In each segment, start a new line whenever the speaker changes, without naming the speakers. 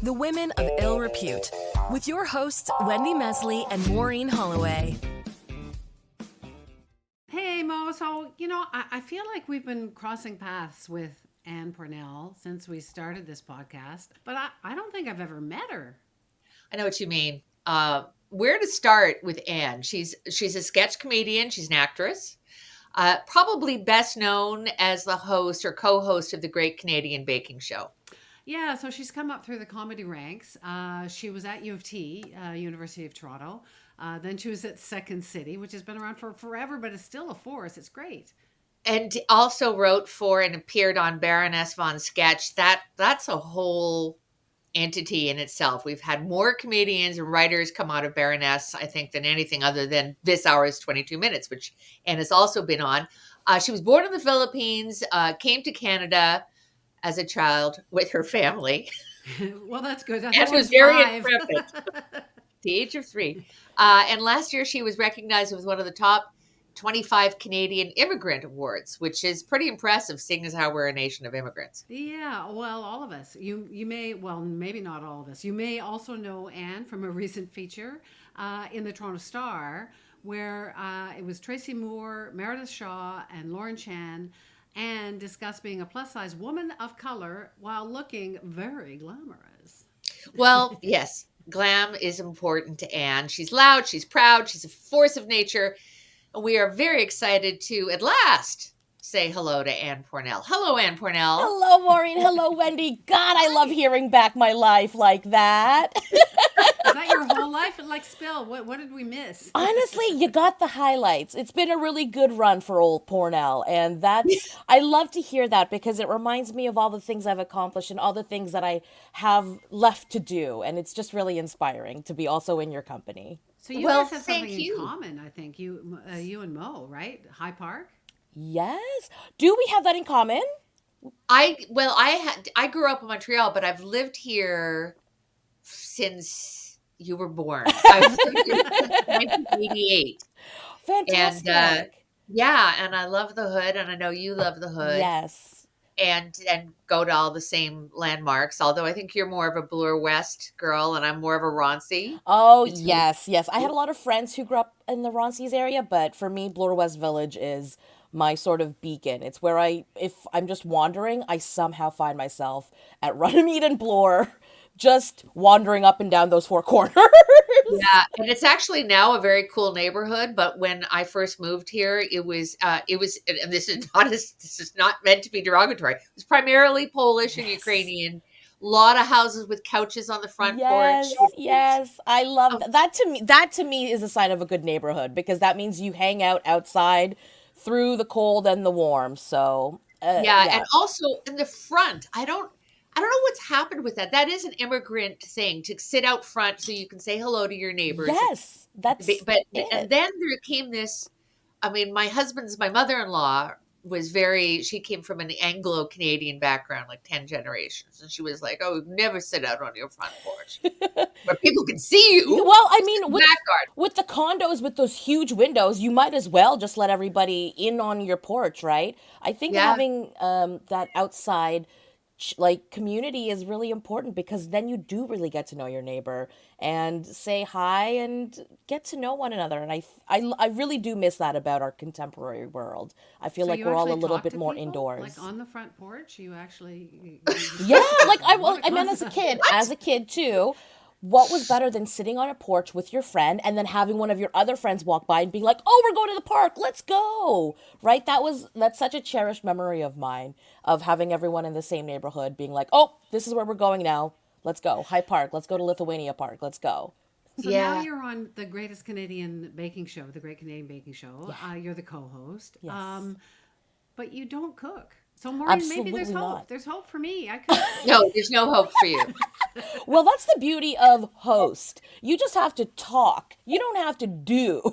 The Women of Ill Repute, with your hosts, Wendy Mesley and Maureen Holloway.
Hey, Mo. So, I feel like we've been crossing paths with Ann Pornel since we started this podcast, but I don't think I've ever met her.
I know what you mean. Where to start with Ann? She's a sketch comedian. She's an actress. Probably best known as the host or co-host of the Great Canadian Baking Show.
Yeah, so she's come up through the comedy ranks. She was at U of T, University of Toronto. Then she was at Second City, which has been around for forever, but it's still a force. It's great.
And also wrote for and appeared on Baroness von Sketch. That's a whole entity in itself. We've had more comedians and writers come out of Baroness, I think, than anything other than This Hour's 22 Minutes, which Ann has also been on. She was born in the Philippines, came to Canada as a child with her family.
Well, that's good.
And was very intrepid. The age of 3. And last year she was recognized with one of the top 25 Canadian Immigrant Awards, which is pretty impressive, seeing as how we're a nation of immigrants.
Yeah, well, all of us. You may, well, maybe not all of us. You may also know Ann from a recent feature in the Toronto Star, where it was Tracy Moore, Meredith Shaw, and Lauren Chan, and discussed being a plus-size woman of color while looking very glamorous.
Well, yes, glam is important to Ann. She's loud, she's proud, she's a force of nature. We are very excited to, at last, say hello to Ann Pornel. Hello, Ann Pornel.
Hello, Maureen. Hello, Wendy. God, I love hearing back my life like that.
Is that your whole life? Like, spill. What did we miss?
Honestly, you got the highlights. It's been a really good run for old Pornel, and I love to hear that because it reminds me of all the things I've accomplished and all the things that I have left to do, and it's just really inspiring to be also in your company.
So you guys have something in common, I think. You and Mo, right? High Park?
Yes. Do we have that in common?
I grew up in Montreal, but I've lived here since you were born. I've lived here since 1988.
Fantastic.
And and I love the Hood, and I know you love the Hood.
Yes.
And go to all the same landmarks, although I think you're more of a Bloor West girl and I'm more of a Roncy.
Oh, yes. I had a lot of friends who grew up in the Ronces area, but for me, Bloor West Village is my sort of beacon. It's where if I'm just wandering, I somehow find myself at Runnymede and Bloor, just wandering up and down those 4 corners.
Yeah, and it's actually now a very cool neighborhood. But when I first moved here, it was, and this is not meant to be derogatory. It was primarily Polish and Ukrainian. A lot of houses with couches on the front porch.
Yes, I love that. That to me is a sign of a good neighborhood because that means you hang out outside through the cold and the warm. So
and also in the front, I don't know what's happened with that. That is an immigrant thing, to sit out front so you can say hello to your neighbors.
Yes,
and then there came this. I mean, my mother-in-law she came from an Anglo-Canadian background, like 10 generations, and she was like, "Oh, never sit out on your front porch where people can see you."
Well, I mean, with the condos with those huge windows, you might as well just let everybody in on your porch, right? I think having that outside community is really important because then you do really get to know your neighbor and say hi and get to know one another. And I really do miss that about our contemporary world. I feel like we're all a little bit more indoors.
Like on the front porch, you actually...
Yeah, like I meant as a kid too. What was better than sitting on a porch with your friend and then having one of your other friends walk by and being like, "Oh, we're going to the park. Let's go." Right? That's such a cherished memory of mine, of having everyone in the same neighborhood being like, "Oh, this is where we're going now. Let's go. High Park. Let's go to Lithuania Park. Let's go."
So now you're on the Greatest Canadian Baking Show, the Great Canadian Baking Show. Yeah. You're the co-host.
Yes.
But you don't cook. So Maureen, maybe there's hope.
Not.
There's hope for me. I could.
No, there's no hope for you.
Well, that's the beauty of host. You just have to talk. You don't have to do.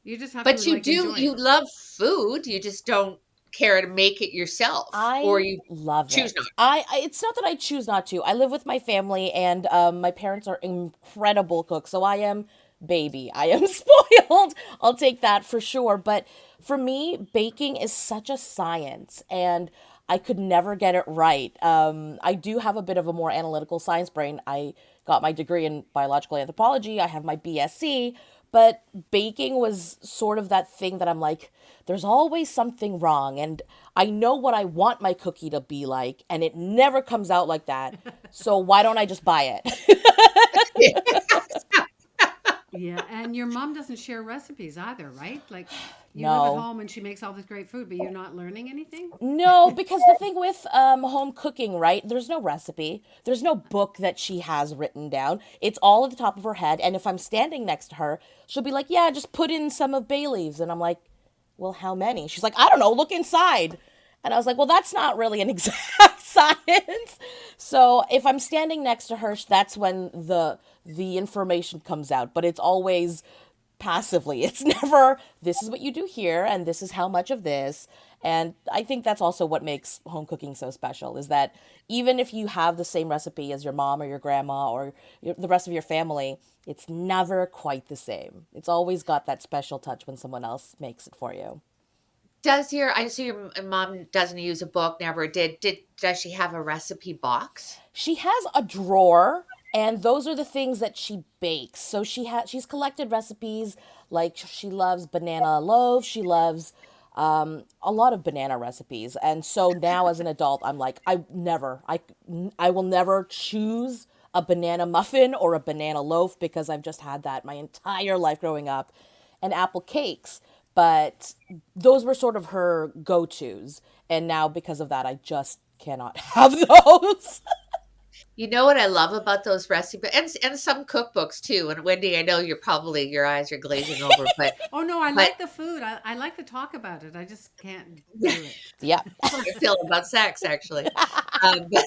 You just have
but
to. But
you love food. You just don't care to make it yourself, or you choose not.
It's not that I choose not to. I live with my family, and my parents are incredible cooks. So I am spoiled. I'll take that for sure. But for me, baking is such a science, and I could never get it right. I do have a bit of a more analytical science brain. I got my degree in biological anthropology. I have my BSc, but baking was sort of that thing that I'm like, there's always something wrong. And I know what I want my cookie to be like, and it never comes out like that. So why don't I just buy it?
Yeah, and your mom doesn't share recipes either, right? Like you live at
No.
home and she makes all this great food, but you're not learning anything?
No, because the thing with home cooking, right? There's no recipe. There's no book that she has written down. It's all at the top of her head. And if I'm standing next to her, she'll be like, "Yeah, just put in some of bay leaves." And I'm like, "Well, how many?" She's like, "I don't know. Look inside." And I was like, "Well, that's not really an exact science." So if I'm standing next to her, that's when the information comes out. But it's always passively. It's never, this is what you do here and this is how much of this. And I think that's also what makes home cooking so special, is that even if you have the same recipe as your mom or your grandma or the rest of your family, it's never quite the same. It's always got that special touch when someone else makes it for you.
I see your mom doesn't use a book, never did. Does she have a recipe box?
She has a drawer, and those are the things that she bakes. So she's collected recipes, like she loves banana loaf. She loves a lot of banana recipes. And so now as an adult, I'm like, I will never choose a banana muffin or a banana loaf because I've just had that my entire life growing up, and apple cakes. But those were sort of her go-tos. And now because of that, I just cannot have those.
You know what I love about those recipes and some cookbooks too. And Wendy, I know your eyes are glazing over, but
Oh no, I
but
like the food. I like to talk about it. I just can't do it.
Yeah.
I feel about sex actually. But,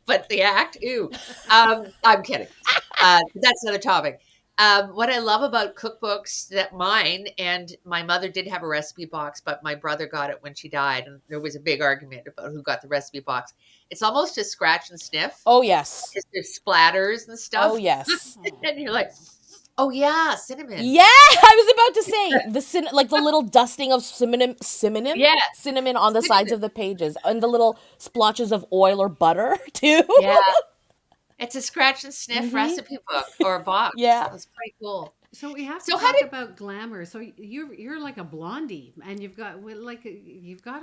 but the act, ew. I'm kidding. That's another topic. What I love about cookbooks that mine and my mother did have a recipe box, but my brother got it when she died, and there was a big argument about who got the recipe box. It's almost a scratch and sniff
Oh, yes.
because there's splatters and
Oh,
stuff,
yes.
and you're like, oh yeah, cinnamon,
Yeah, I was about to say like the little dusting of
yeah,
cinnamon on the sides
cinnamon,
of the pages, and the little splotches of oil or butter too.
yeah. It's a scratch and sniff
Mm-hmm.
recipe book or a box.
Yeah.
That's pretty cool.
So we have to
So how
talk
did
about glamour. So you're like a blondie, and you've got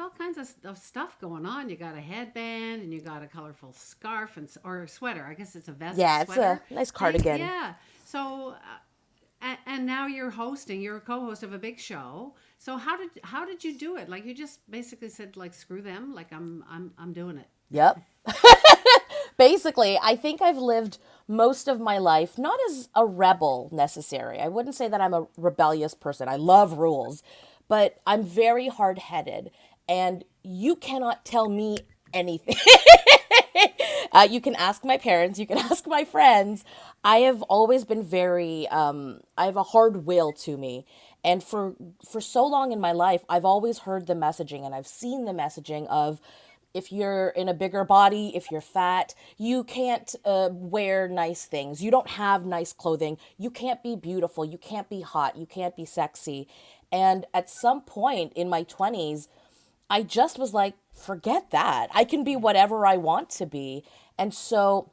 all kinds of stuff going on. You got a headband, and you got a colorful scarf or a sweater. I guess it's a vest
Yeah, it's
sweater.
a nice
Thing.
cardigan.
Yeah. So and now you're hosting. You're a co-host of a big show. So how did you do it? Like you just basically said like screw them. Like I'm doing it.
Yep. Basically, I think I've lived most of my life not as a rebel necessary. I wouldn't say that I'm a rebellious person. I love rules, but I'm very hard-headed, and you cannot tell me anything. You can ask my parents, you can ask my friends. I have always been very, I have a hard will to me. And for so long in my life, I've always heard the messaging and I've seen the messaging of, if you're in a bigger body, if you're fat, you can't wear nice things. You don't have nice clothing. You can't be beautiful. You can't be hot. You can't be sexy. And at some point in my 20s, I just was like, forget that. I can be whatever I want to be. And so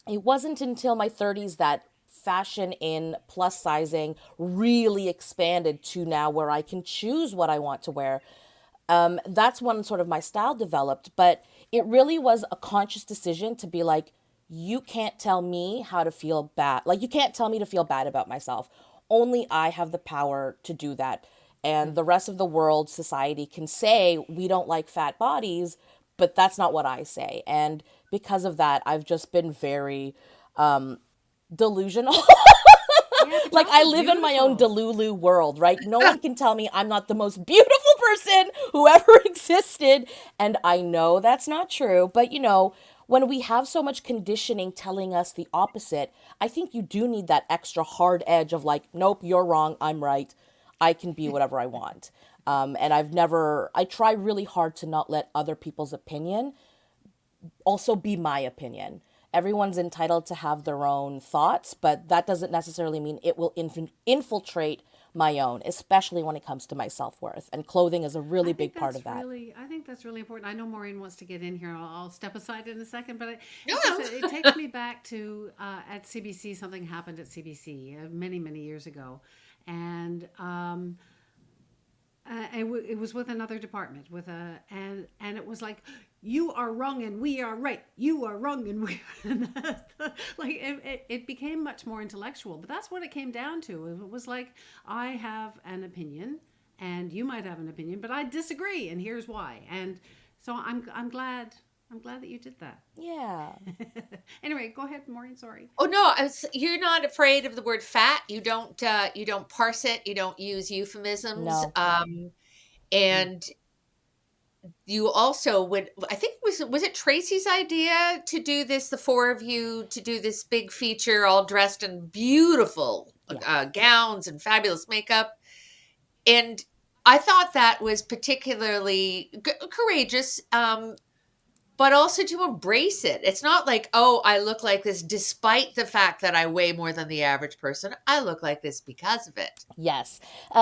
it wasn't until my 30s that fashion in plus sizing really expanded to now where I can choose what I want to wear. That's when sort of my style developed, but it really was a conscious decision to be like, you can't tell me how to feel bad. Like, you can't tell me to feel bad about myself. Only I have the power to do that. And the rest of the world, society can say, we don't like fat bodies, but that's not what I say. And because of that, I've just been very delusional.
Yeah, but
Like,
you're
I
also
live in my own
beautiful.
Delulu world, right? No one can tell me I'm not the most beautiful person who ever existed. And I know that's not true. But, when we have so much conditioning telling us the opposite, I think you do need that extra hard edge of like, nope, you're wrong, I'm right. I can be whatever I want. And I try really hard to not let other people's opinion also be my opinion. Everyone's entitled to have their own thoughts, but that doesn't necessarily mean it will infiltrate my own, especially when it comes to my self-worth. And clothing is a really big part of that.
I think that's really important. I know Maureen wants to get in here. I'll step aside in a second, but
No,
it takes me back to at CBC. Something happened at CBC many, many years ago, and it was with another department and it was like, you are wrong and we are right. You are wrong and we are like it became much more intellectual, but that's what it came down to. It was like, I have an opinion and you might have an opinion, but I disagree and here's why. And so I'm glad that you did that.
Yeah.
Anyway, go ahead, Maureen. Sorry.
Oh no, you're not afraid of the word fat. You don't parse it. You don't use euphemisms.
No.
And you also would, I think was it Tracy's idea to do this, the four of you, to do this big feature all dressed in beautiful gowns and fabulous makeup. And I thought that was particularly courageous, but also to embrace it. It's not like, oh, I look like this despite the fact that I weigh more than the average person. I look like this because of it.
Yes.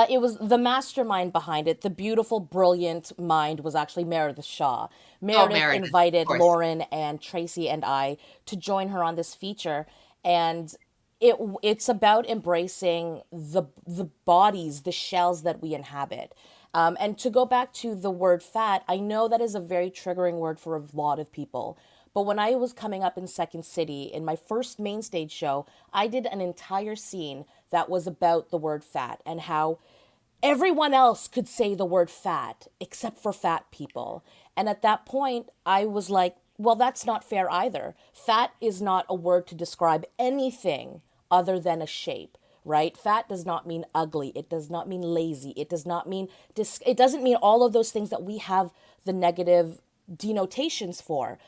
It was the mastermind behind it. The beautiful, brilliant mind was actually Meredith Shaw. Meredith invited Lauren and Tracy and I to join her on this feature. And it's about embracing the bodies, the shells that we inhabit. And to go back to the word fat, I know that is a very triggering word for a lot of people. But when I was coming up in Second City, in my first main stage show, I did an entire scene that was about the word fat and how everyone else could say the word fat except for fat people. And at that point, I was like, well, that's not fair either. Fat is not a word to describe anything other than a shape. Right? Fat does not mean ugly. It does not mean lazy. It does not mean, it doesn't mean all of those things that we have the negative denotations for.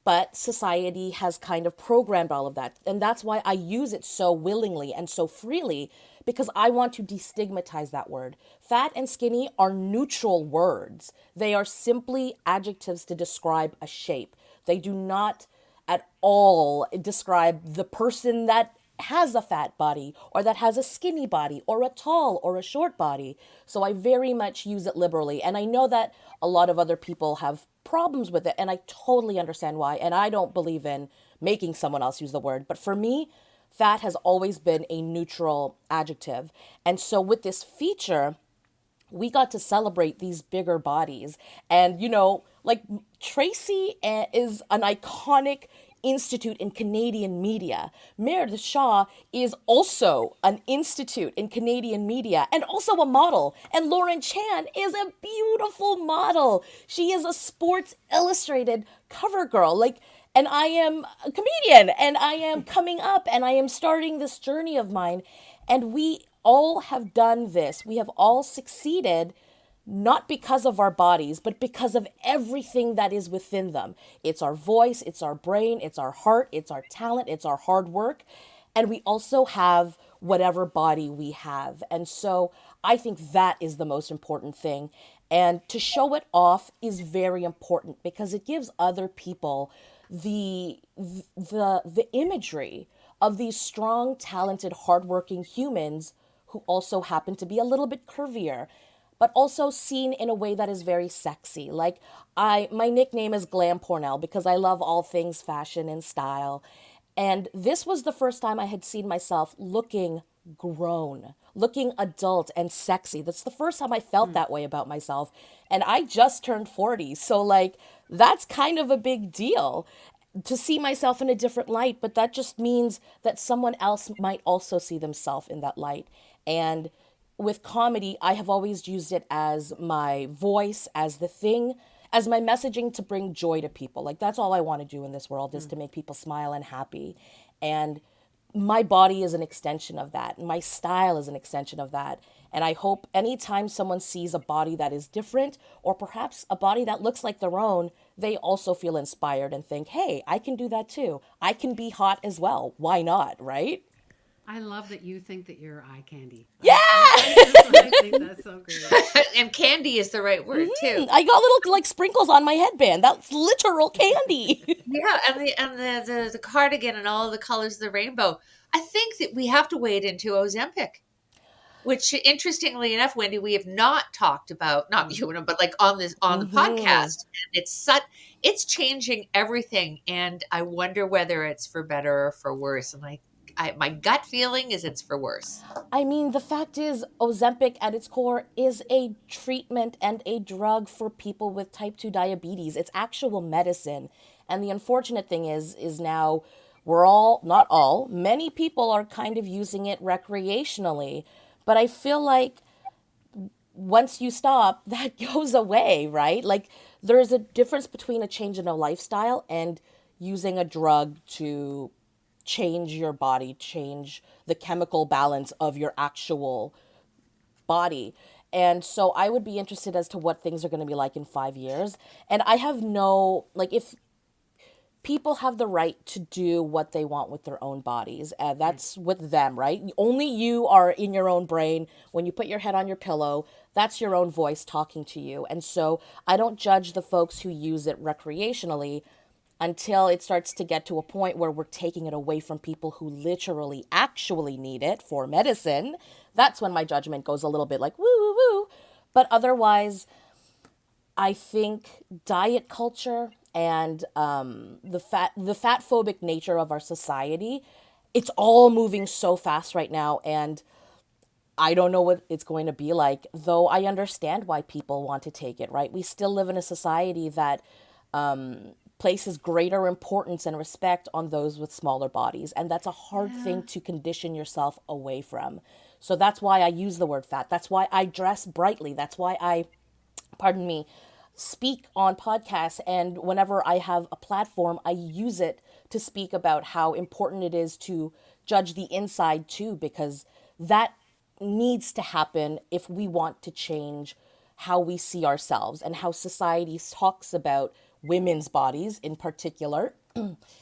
But society has kind of programmed all of that. And that's why I use it so willingly and so freely, because I want to destigmatize that word. Fat and skinny are neutral words. They are simply adjectives to describe a shape. They do not at all describe the person that has a fat body or that has a skinny body or a tall or a short body. So I very much use it liberally. And I know that a lot of other people have problems with it, and I totally understand why. And I don't believe in making someone else use the word. But for me, fat has always been a neutral adjective. And so with this feature, we got to celebrate these bigger bodies. And, like Tracy is an iconic institute in Canadian media. Meredith Shaw is also an institute in Canadian media and also a model. And Lauren Chan is a beautiful model. She is a Sports Illustrated cover girl. And I am a comedian and I am coming up and I am starting this journey of mine. And we all have done this. We have all succeeded, not because of our bodies, but because of everything that is within them. It's our voice, it's our brain, it's our heart, it's our talent, it's our hard work. And we also have whatever body we have. And so I think that is the most important thing. And to show it off is very important because it gives other people the imagery of these strong, talented, hardworking humans who also happen to be a little bit curvier, but also seen in a way that is very sexy. My nickname is Glam Pornel because I love all things fashion and style. And this was the first time I had seen myself looking grown, looking adult and sexy. That's the first time I felt that way about myself. And I just turned 40. So that's kind of a big deal to see myself in a different light. But that just means that someone else might also see themselves in that light. And with comedy, I have always used it as my voice, as my messaging to bring joy to people. That's all I want to do in this world is to make people smile and happy. And my body is an extension of that. My style is an extension of that. And I hope anytime someone sees a body that is different, or perhaps a body that looks like their own, they also feel inspired and think, hey, I can do that too. I can be hot as well. Why not, right?
I love that you think that you're eye candy.
Yeah!
I think that's so great.
And candy is the right word too.
I got little sprinkles on my headband. That's literal candy.
Yeah, and the cardigan and all the colors of the rainbow. I think that we have to wade into Ozempic. which interestingly enough, Wendy, we have not talked about, not you, but like on the
Mm-hmm.
podcast. And it's changing everything. And I wonder whether it's for better or for worse. And my gut feeling is it's for worse.
I mean, the fact is, Ozempic at its core is a treatment and a drug for people with type 2 diabetes. It's actual medicine. And the unfortunate thing is now we're all, not all, many people are kind of using it recreationally. But I feel like once you stop, that goes away, right? Like there's a difference between a change in a lifestyle and using a drug to change your body, change the chemical balance of your actual body. And so I would be interested as to what things are going to be like in 5 years. And I have no, like, if people have the right to do what they want with their own bodies, and that's with them, right? Only you are in your own brain. When you put your head on your pillow, that's your own voice talking to you. And so I don't judge the folks who use it recreationally until it starts to get to a point where we're taking it away from people who literally actually need it for medicine. That's when my judgment goes a little bit like woo woo woo. But otherwise, I think diet culture and the fat phobic nature of our society, it's all moving so fast right now, and I don't know what it's going to be like, though I understand why people want to take it, right? We still live in a society that places greater importance and respect on those with smaller bodies. And that's a hard thing to condition yourself away from. So that's why I use the word fat. That's why I dress brightly. That's why I, pardon me, speak on podcasts. And whenever I have a platform, I use it to speak about how important it is to judge the inside too, because that needs to happen if we want to change how we see ourselves and how society talks about women's bodies in particular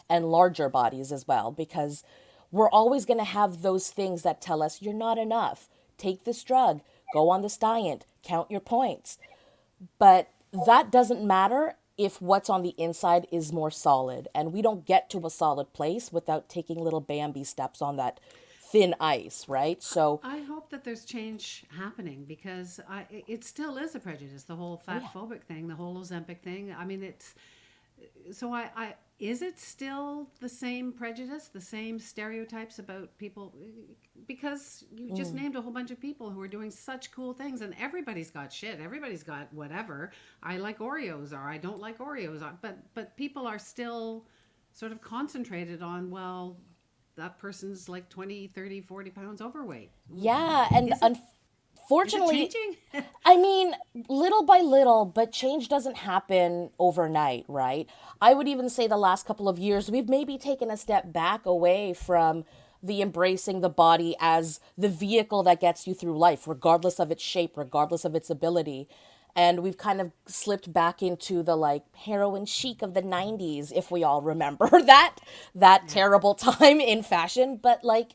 and larger bodies as well, because we're always going to have those things that tell us you're not enough, take this drug, go on this diet, count your points. But that doesn't matter if what's on the inside is more solid, and we don't get to a solid place without taking little Bambi steps on that thin ice, right? So
I hope that there's change happening, because it still is a prejudice, the whole fat phobic thing, the whole Ozempic thing. I mean, it's so is it still the same prejudice, the same stereotypes about people? Because you just named a whole bunch of people who are doing such cool things, and everybody's got shit. Everybody's got whatever. I like Oreos, or I don't like Oreos. But people are still sort of concentrated on, well, that person's like 20, 30, 40 pounds overweight.
yeah, and unfortunately,
Is it changing?
I mean, little by little, but change doesn't happen overnight, right? I would even say the last couple of years, we've maybe taken a step back away from the embracing the body as the vehicle that gets you through life, regardless of its shape, regardless of its ability. And we've kind of slipped back into the like heroin chic of the 90s, if we all remember that terrible time in fashion. But like,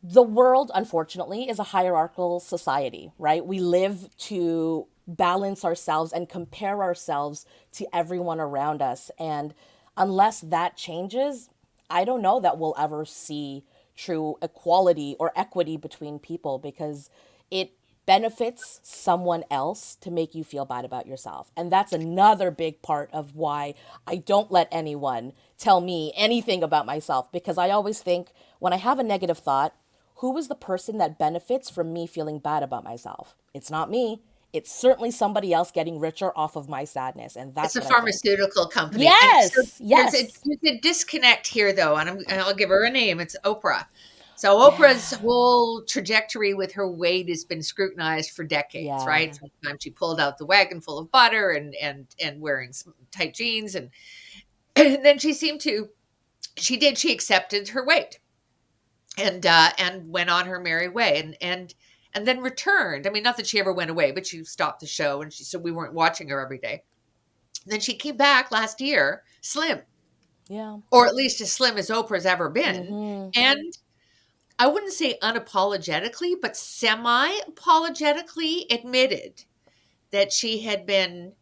the world, unfortunately, is a hierarchical society, right? We live to balance ourselves and compare ourselves to everyone around us. And unless that changes, I don't know that we'll ever see true equality or equity between people, because it benefits someone else to make you feel bad about yourself. And that's another big part of why I don't let anyone tell me anything about myself, because I always think when I have a negative thought, who is the person that benefits from me feeling bad about myself? It's not me. It's certainly somebody else getting richer off of my sadness. And that's
It's a
what I think.
pharmaceutical company.
Yes,
And so
yes.
there's a disconnect here, though, and I'll give her a name. It's Oprah. So Oprah's whole trajectory with her weight has been scrutinized for decades, right? Sometimes she pulled out the wagon full of butter and wearing some tight jeans, and then she accepted her weight and went on her merry way and then returned. I mean, not that she ever went away, but she stopped the show, and she said we weren't watching her every day. And then she came back last year, slim, or at least as slim as Oprah's ever been, and I wouldn't say unapologetically, but semi-apologetically admitted that she had been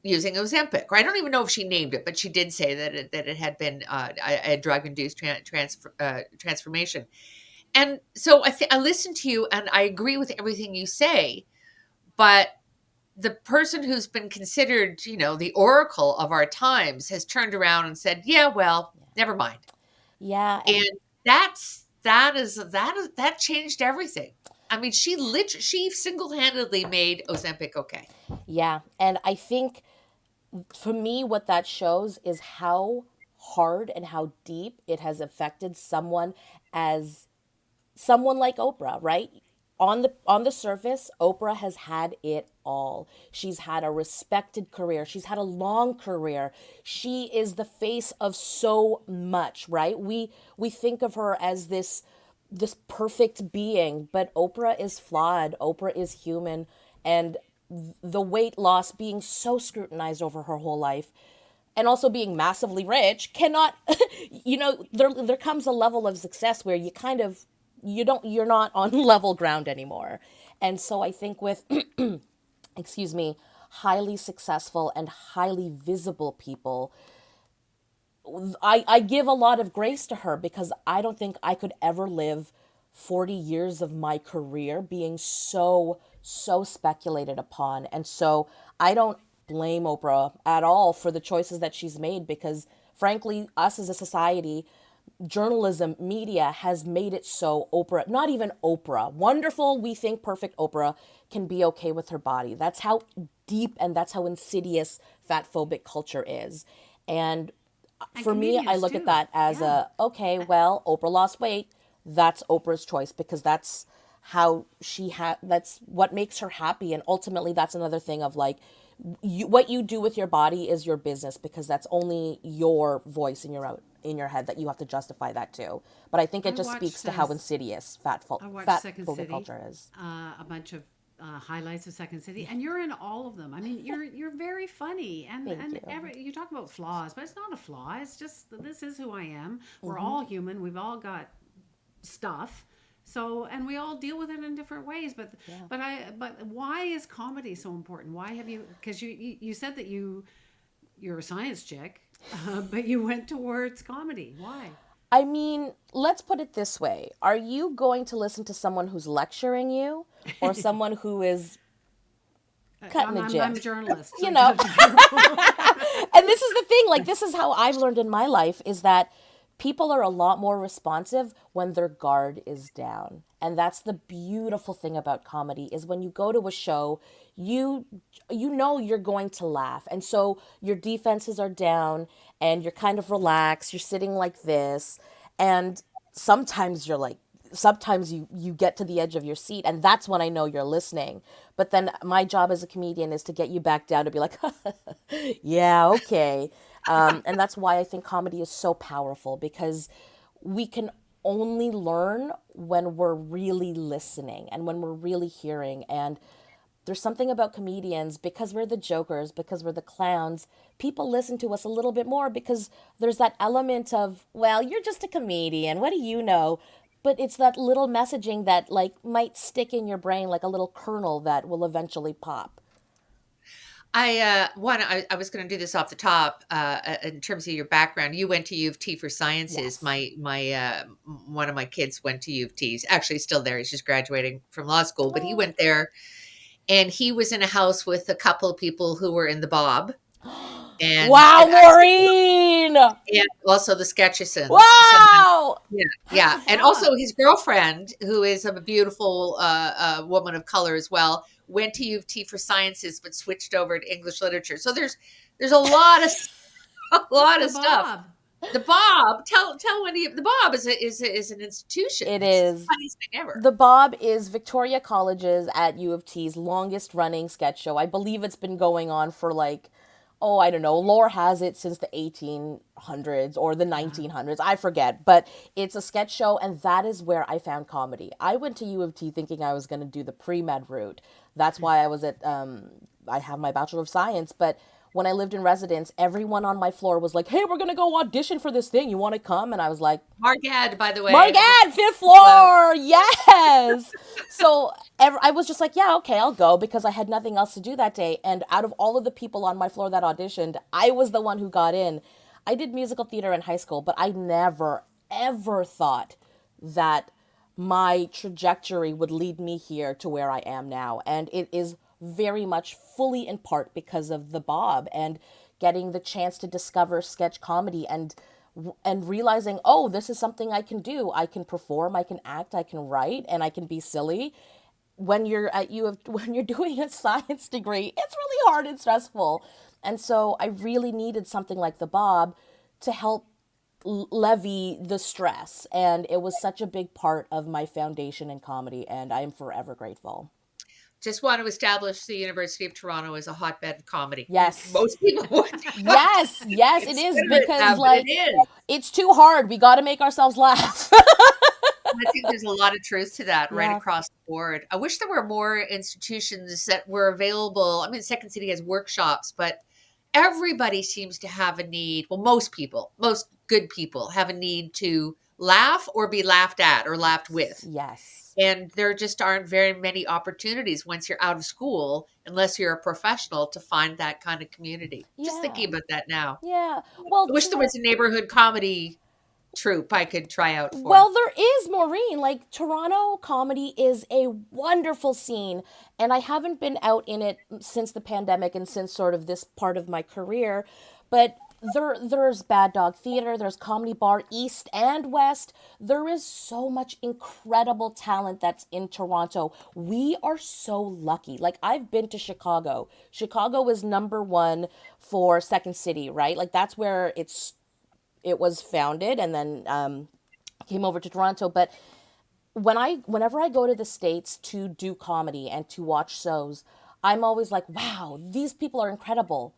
using Ozempic. Or I don't even know if she named it, but she did say that it had been a drug-induced transformation. And so I listen to you and I agree with everything you say, but the person who's been considered, the oracle of our times has turned around and said, yeah, well, never mind.
Yeah.
And that changed everything. I mean, she single-handedly made Ozempic okay.
Yeah. And I think for me, what that shows is how hard and how deep it has affected someone like Oprah, right? On the surface, Oprah has had it all. She's had a respected career. She's had a long career. She is the face of so much, right? We think of her as this perfect being, but Oprah is flawed. Oprah is human, and the weight loss being so scrutinized over her whole life and also being massively rich cannot there comes a level of success where you're not on level ground anymore. And so I think with excuse me, highly successful and highly visible people, I give a lot of grace to her because I don't think I could ever live 40 years of my career being so speculated upon. And so I don't blame Oprah at all for the choices that she's made because frankly, us as a society, journalism, media has made it so Oprah, not even Oprah, wonderful, we think perfect Oprah can be okay with her body. That's how deep and that's how insidious fat phobic culture is. And for me, I look at that as okay, well, Oprah lost weight. That's Oprah's choice because that's how that's what makes her happy. And ultimately, that's another thing of like, what you do with your body is your business because that's only your voice in your head that you have to justify that to. But I think it just speaks to how insidious fat phobic culture is.
A bunch of highlights of Second City, and you're in all of them. I mean, you're very funny, and you talk about flaws, but it's not a flaw. It's just this is who I am. We're all human. We've all got stuff. So, and we all deal with it in different ways. But why is comedy so important? Why have you? Because you said that you're a science chick, but you went towards comedy. Why?
I mean, let's put it this way. Are you going to listen to someone who's lecturing you or someone who is cutting a jib?
I'm a journalist. So
And this is the thing, like, this is how I've learned in my life is that people are a lot more responsive when their guard is down. And that's the beautiful thing about comedy is when you go to a show, you know you're going to laugh. And so your defenses are down and you're kind of relaxed. You're sitting like this. And sometimes you get to the edge of your seat. And that's when I know you're listening. But then my job as a comedian is to get you back down to be like, yeah, okay. And that's why I think comedy is so powerful because we can only learn when we're really listening and when we're really hearing. And there's something about comedians, because we're the jokers, because we're the clowns, people listen to us a little bit more because there's that element of, well, you're just a comedian. What do you know? But it's that little messaging that like might stick in your brain like a little kernel that will eventually pop.
I was going to do this off the top in terms of your background. You went to U of T for sciences.
Yes.
My one of my kids went to U of T. He's actually still there. He's just graduating from law school, but he went there, and he was in a house with a couple of people who were in the Bob. And
wow, Maureen!
And also the Sketchesons.
Wow!
Yeah. And also his girlfriend, who is a beautiful woman of color as well, went to U of T for sciences, but switched over to English literature. So there's a lot of stuff. The Bob, tell Wendy, the Bob is an institution.
It's
the funniest thing ever.
The Bob is Victoria College's at U of T's longest running sketch show. I believe it's been going on for I don't know, lore has it since the 1800s or the 1900s. I forget, but it's a sketch show, and that is where I found comedy. I went to U of T thinking I was going to do the pre-med route. That's why I was I have my Bachelor of Science, but when I lived in residence, everyone on my floor was like, hey, we're going to go audition for this thing. You want to come? And I was like...
Margad, by the way.
Margad, 5th floor! Yes! So I was just like, yeah, okay, I'll go because I had nothing else to do that day. And out of all of the people on my floor that auditioned, I was the one who got in. I did musical theater in high school, but I never, ever thought that my trajectory would lead me here to where I am now. And it is very much fully in part because of the Bob and getting the chance to discover sketch comedy and realizing, oh, this is something I can do. I can perform, I can act, I can write, and I can be silly. When when you're doing a science degree, it's really hard and stressful. And so I really needed something like the Bob to help levy the stress. And it was such a big part of my foundation in comedy, and I am forever grateful.
Just want to establish the University of Toronto as a hotbed of comedy.
Yes.
Most people would.
Yes, yes, it is, because like
it is.
it's too hard. We got to make ourselves laugh.
I think there's a lot of truth to that right
Yeah.
across the board. I wish there were more institutions that were available. I mean, Second City has workshops, but everybody seems to have a need. Well, most people, most good people have a need to laugh or be laughed at or laughed with.
Yes.
And there just aren't very many opportunities once you're out of school, unless you're a professional, to find that kind of community. Just
Yeah.
thinking about that now.
Yeah. Well,
I wish there was a neighborhood comedy troupe I could try out for.
well, there is, Maureen. Like, Toronto comedy is a wonderful scene, and I haven't been out in it since the pandemic and since sort of this part of my career. But there's Bad Dog Theater, there's Comedy Bar East and West. There is so much incredible talent that's in Toronto. We are so lucky. Like, I've been to Chicago. Chicago is number one for Second City, right? Like, that's where it was founded, and then came over to Toronto. But whenever I go to the States to do comedy and to watch shows, I'm always like, wow, these people are incredible.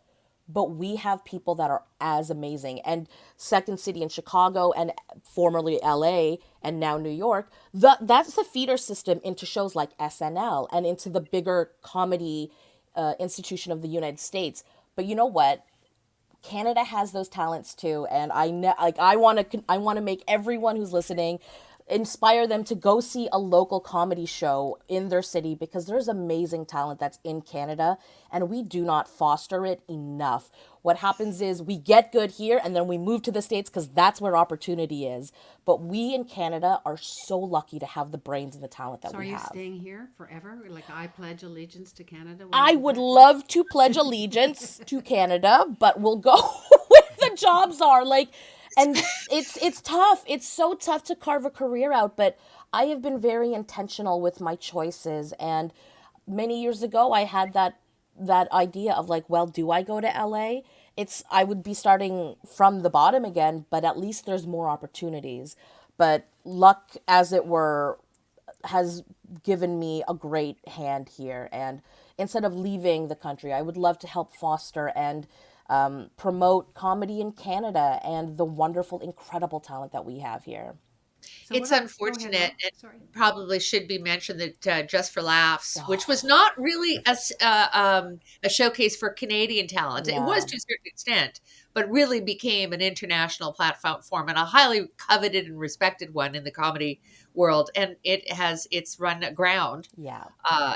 But we have people that are as amazing. And Second City in Chicago, and formerly LA, and now New York, that's the feeder system into shows like SNL and into the bigger comedy institution of the United States. But you know what? Canada has those talents too, and I want to make everyone who's listening, inspire them to go see a local comedy show in their city, because there's amazing talent that's in Canada and we do not foster it enough. What happens is we get good here and then we move to the States because that's where opportunity is. But we in Canada are so lucky to have the brains and the talent that
So
we
are you
have.
staying here forever? Like, I pledge allegiance to Canada? when
I
you
would
go back?
love to pledge allegiance to Canada, but we'll go where the jobs are. Like, and it's tough. It's so tough to carve a career out, but I have been very intentional with my choices. And many years ago, I had that idea of like, well, do I go to LA? I would be starting from the bottom again, but at least there's more opportunities. But luck, as it were, has given me a great hand here. And instead of leaving the country, I would love to help foster and promote comedy in Canada and the wonderful, incredible talent that we have here.
So
It's
what go ahead,
unfortunate.
Laura.
It
Sorry.
probably should be mentioned that Just for Laughs, which was not really a showcase for Canadian talent, it was
Yeah.
to a certain extent, but really became an international platform and a highly coveted and respected one in the comedy world. And it's run aground
Yeah.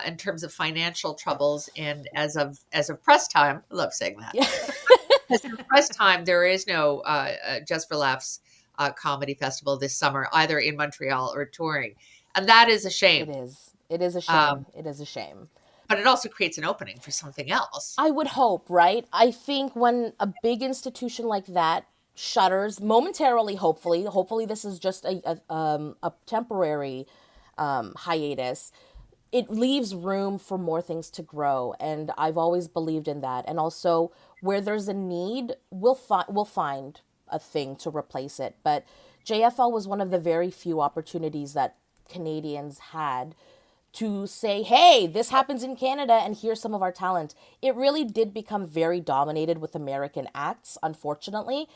in terms of financial troubles. And as of press time, I love saying that.
Yeah.
As of press time, there is no Just for Laughs comedy festival this summer, either in Montreal or touring. And that is a shame.
It is. It is a shame. It is a shame.
But it also creates an opening for something else.
I would hope, right? I think when a big institution like that shutters momentarily, hopefully this is just a temporary hiatus, it leaves room for more things to grow. And I've always believed in that. And also, where there's a need, we'll find a thing to replace it. But JFL was one of the very few opportunities that Canadians had to say, hey, this happens in Canada and here's some of our talent. It really did become very dominated with American acts, unfortunately.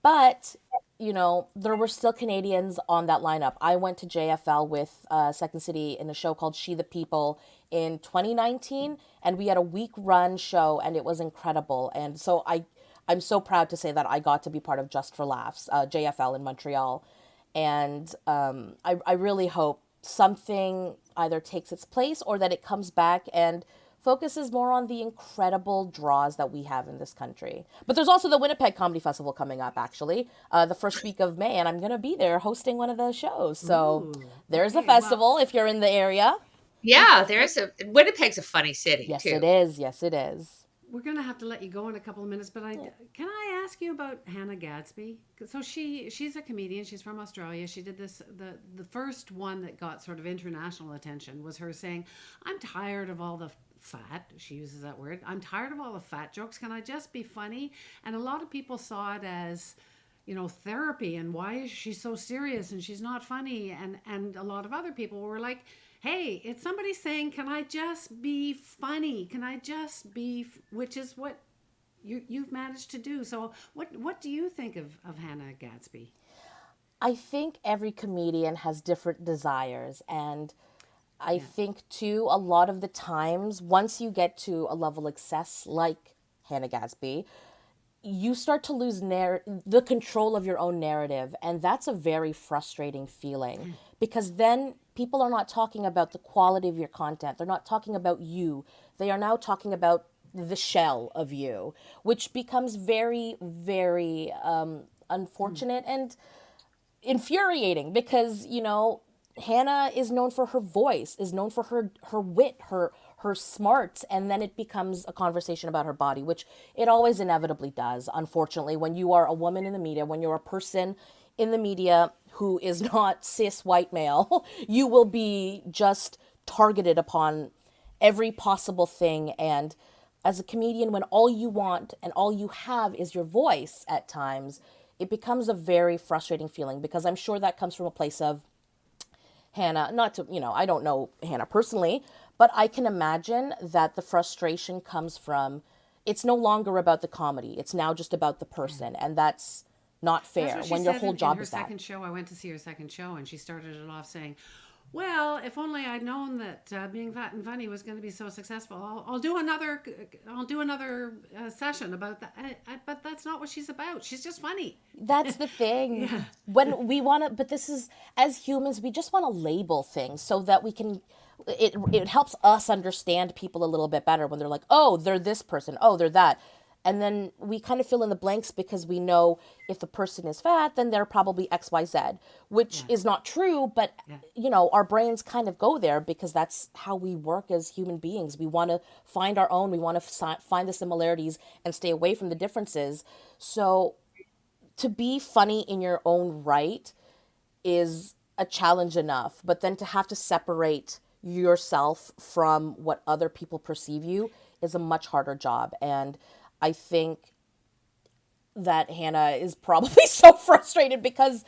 But, there were still Canadians on that lineup. I went to JFL with Second City in a show called She the People in 2019, and we had a week-run show, and it was incredible. And so I'm so proud to say that I got to be part of Just for Laughs, JFL in Montreal. And I really hope something either takes its place or that it comes back and focuses more on the incredible draws that we have in this country. But there's also the Winnipeg Comedy Festival coming up, actually, the first week of May, and I'm going to be there hosting one of the shows. So there's a festival if you're in the area.
Yeah, Winnipeg's a funny city,
Yes,
too.
it is. Yes, it is.
We're going to have to let you go in a couple of minutes, but can I ask you about Hannah Gadsby? So she's a comedian. She's from Australia. She did this, the first one that got sort of international attention was her saying, I'm tired of all the fat. She uses that word. I'm tired of all the fat jokes. Can I just be funny? And a lot of people saw it as, therapy, and why is she so serious and she's not funny? And a lot of other people were like, hey, it's somebody saying, can I just be funny? Can I just be, which is what you've managed to do. So what do you think of Hannah Gadsby?
I think every comedian has different desires. And I think, too, a lot of the times, once you get to a level of success like Hannah Gadsby, you start to lose the control of your own narrative. And that's a very frustrating feeling because then people are not talking about the quality of your content. They're not talking about you. They are now talking about the shell of you, which becomes very, very unfortunate and infuriating because, Hannah is known for her voice, is known for her wit, her smarts, and then it becomes a conversation about her body, which it always inevitably does. Unfortunately, when you are a woman in the media, when you're a person in the media who is not cis white male, you will be just targeted upon every possible thing. And as a comedian, when all you want and all you have is your voice at times, it becomes a very frustrating feeling because I'm sure that comes from a place of Hannah, I don't know Hannah personally, but I can imagine that the frustration comes from, it's no longer about the comedy. It's now just about the person. And that's not fair when your whole job is that.
Second show, I went to see her second show and she started it off saying, well, if only I'd known that being fat and funny was going to be so successful, I'll do another session about that. But that's not what she's about. She's just funny.
That's the thing. When we want to, but this is, as humans, we just want to label things so that we can, it helps us understand people a little bit better when they're like, oh, they're this person. Oh, they're that. And then we kind of fill in the blanks because we know if the person is fat, then they're probably XYZ, which is not true. But, our brains kind of go there because that's how we work as human beings. We want to find our own. We want to find the similarities and stay away from the differences. So to be funny in your own right is a challenge enough. But then to have to separate yourself from what other people perceive you is a much harder job. And I think that Hannah is probably so frustrated because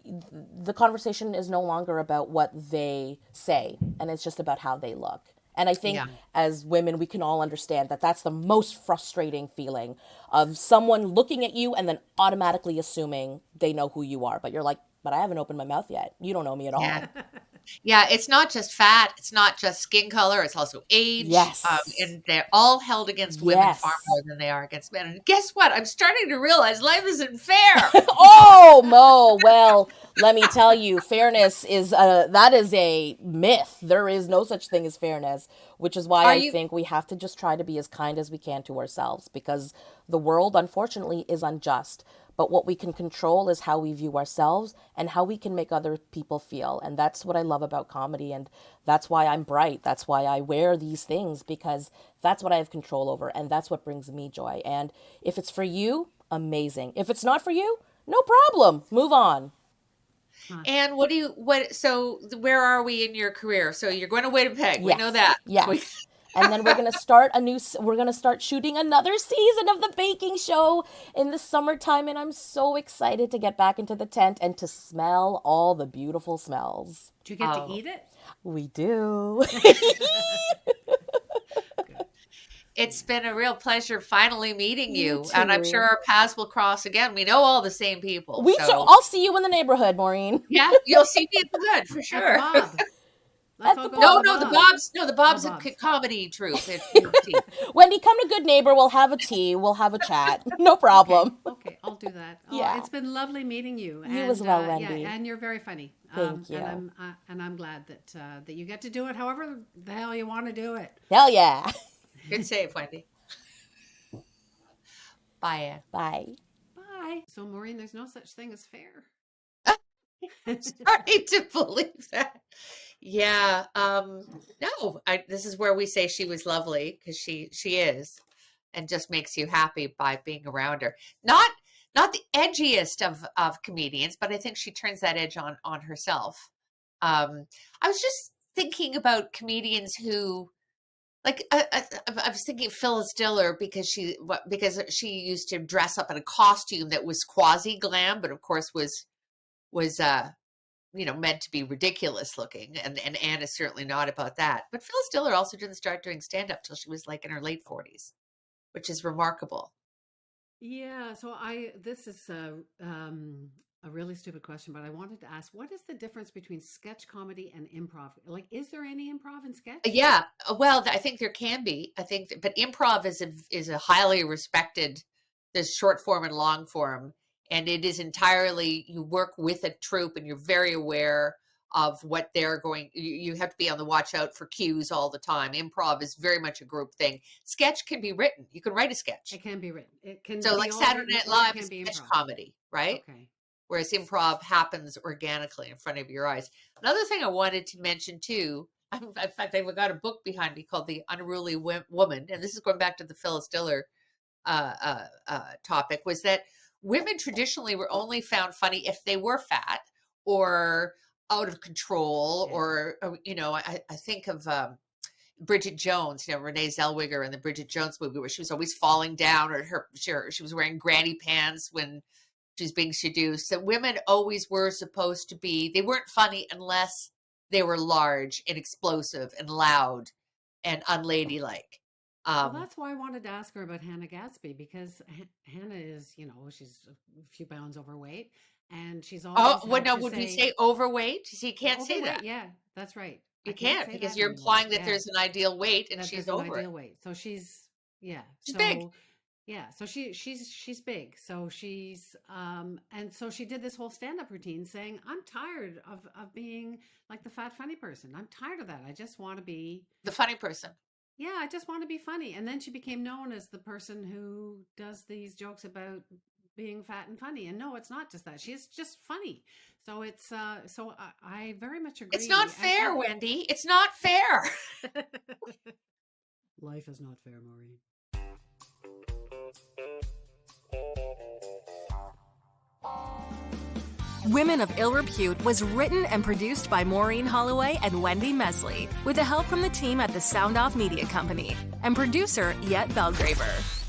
the conversation is no longer about what they say, and it's just about how they look. And I think as women, we can all understand that that's the most frustrating feeling of someone looking at you and then automatically assuming they know who you are. But you're like, but I haven't opened my mouth yet. You don't know me at all.
Yeah, it's not just fat. It's not just skin color. It's also age.
Yes.
And they're all held against women far more than they are against men. And guess what? I'm starting to realize life isn't fair.
Oh, Mo. Well, let me tell you, fairness is that is a myth. There is no such thing as fairness, which is why I think we have to just try to be as kind as we can to ourselves because the world, unfortunately, is unjust. But what we can control is how we view ourselves and how we can make other people feel. And that's what I love about comedy. And that's why I'm bright. That's why I wear these things, because that's what I have control over. And that's what brings me joy. And if it's for you, amazing. If it's not for you, no problem. Move on.
And so where are we in your career? So you're going to Winnipeg. We know that.
Yes. And then we're going to start shooting another season of the baking show in the summertime. And I'm so excited to get back into the tent and to smell all the beautiful smells.
Do you get to eat it?
We do.
It's been a real pleasure finally meeting you.
too.
And I'm sure our paths will cross again. We know all the same people.
I'll see you in the neighborhood, Maureen.
Yeah, you'll see me at the hood for sure. The Bob's a comedy troupe.
Wendy, come to Good Neighbor. We'll have a tea. We'll have a chat. No problem.
Okay, I'll do that.
Yeah.
It's been lovely meeting you.
You as well, Wendy.
Yeah, and you're very funny.
Thank you.
And I'm glad that you get to do it however the hell you want to do it.
Hell yeah.
Good save, Wendy. Bye, Ann.
Bye.
Bye. So, Maureen, there's no such thing as fair.
Sorry to believe that. Yeah. No, this is where we say she was lovely, because she is, and just makes you happy by being around her. Not the edgiest of comedians, but I think she turns that edge on herself. I was just thinking about comedians who, like, I was thinking of Phyllis Diller, because she used to dress up in a costume that was quasi glam, but of course was meant to be ridiculous looking, and Anne is certainly not about that. But Phyllis Diller also didn't start doing stand-up till she was like in her late 40s, which is remarkable.
Yeah, so this is a really stupid question, but I wanted to ask, what is the difference between sketch comedy and improv? Like, is there any improv in sketch?
Yeah, well, I think there can be. But improv is a highly respected. There's short form and long form, and it is entirely, you work with a troupe, and you're very aware of what they're going. You have to be on the watch out for cues all the time. Improv is very much a group thing. Sketch can be written. You can write a sketch.
It can be written. It can.
So, like Saturday Night Live is sketch comedy, right?
Okay.
Whereas improv happens organically in front of your eyes. Another thing I wanted to mention too, in fact, I've got a book behind me called The Unruly Woman, and this is going back to the Phyllis Diller topic, was that women traditionally were only found funny if they were fat or out of control, or I think of Bridget Jones, Renee Zellweger in the Bridget Jones movie, where she was always falling down, or she was wearing granny pants when she's being seduced. So women always were supposed to be, they weren't funny unless they were large and explosive and loud and unladylike.
Well, that's why I wanted to ask her about Hannah Gadsby, because Hannah is, she's a few pounds overweight, and she's always.
Oh, well, no, would we say overweight? You can't say that.
Yeah, that's right.
You can't, because you're implying that there's an ideal weight, and she's over
an ideal weight. So she's
big.
Yeah, so she's big. So she's and so she did this whole stand-up routine saying, I'm tired of being like the fat funny person. I'm tired of that. I just want to be
the funny person.
Yeah, I just want to be funny. And then she became known as the person who does these jokes about being fat and funny. And no, it's not just that. She's just funny. So it's so I very much agree.
It's not fair, Wendy. It's not fair.
Life is not fair, Maureen.
Women of Ill Repute was written and produced by Maureen Holloway and Wendy Mesley, with the help from the team at the Sound Off Media Company and producer Yet Belgraver.